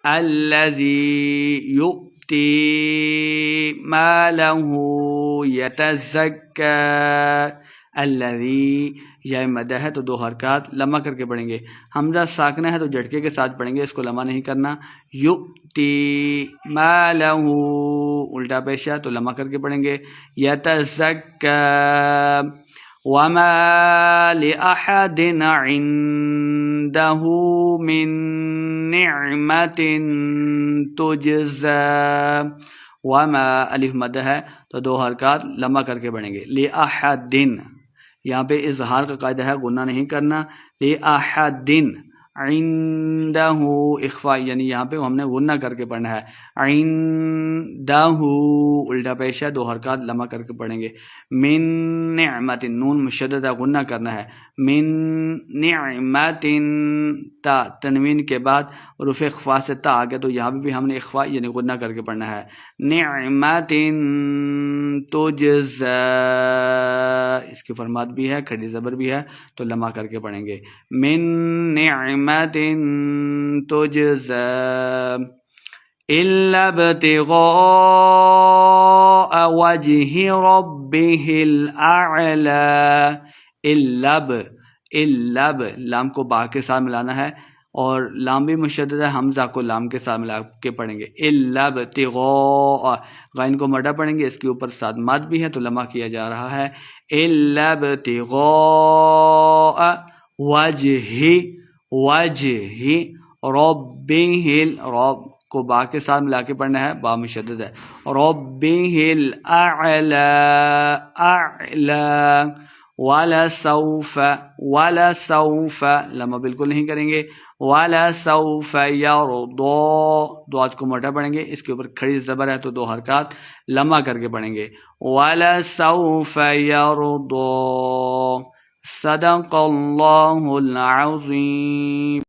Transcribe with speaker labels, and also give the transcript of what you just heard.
Speaker 1: الذی یؤتی مالہ یتزکی، الذی یا مد ہے تو 2 حرکات لمع کر کے پڑھیں گے، حمزہ ساکنہ ہے تو جھٹکے کے ساتھ پڑھیں گے، اس کو لمع نہیں کرنا. یؤتی مالہ الٹا پیشہ تو لمع کر کے پڑھیں گے. یتزکی وما لأحد عنده من نعمة تجزى، وما الف مد ہے تو 2 حرکات لمع کر کے پڑھیں گے. لأحد یہاں پہ اظہار کا قاعدہ ہے، غنہ نہیں کرنا. لأحد عندہ اخفاء، یعنی یہاں پہ ہم نے غنہ کر کے پڑھنا ہے. عندہ الٹا پیشہ 2 حرکات لمع کر کے پڑھیں گے. من نعمت نون مشددہ غنہ کرنا ہے. من نعمت تا تنوین کے بعد حروف اخفاء سے تا آگے تو یہاں پہ بھی ہم نے اخفاء یعنی غنہ کر کے پڑھنا ہے. نعمت تجزا، اس کی فرمات بھی ہے، کھڑی زبر بھی ہے تو لمع کر کے پڑھیں گے. من نعمت تجزا الا ابتغاء وجه ربه الاعلى. الب لام کو با کے ساتھ ملانا ہے اور لام بھی مشدد ہے، حمزہ کو لام کے ساتھ ملا کے پڑھیں گے. الا ابتغاء، غین کو مٹا پڑھیں گے، اس کے اوپر ساتھ ماد بھی ہے تو لمع کیا جا رہا ہے. الا ابتغاء وجہ ربہ، رب کو با کے ساتھ ملا کے پڑھنا ہے، با مشدد ہے. ربہ الاعلی، اعلی. ولسوف لمع بالکل نہیں کریں گے. ولسوف یرضی، دعات کو موٹا پڑھیں گے، اس کے اوپر کھڑی زبر ہے تو 2 حرکات لمع کر کے پڑھیں گے. ولسوف یرضی. صدق اللہ العظیم.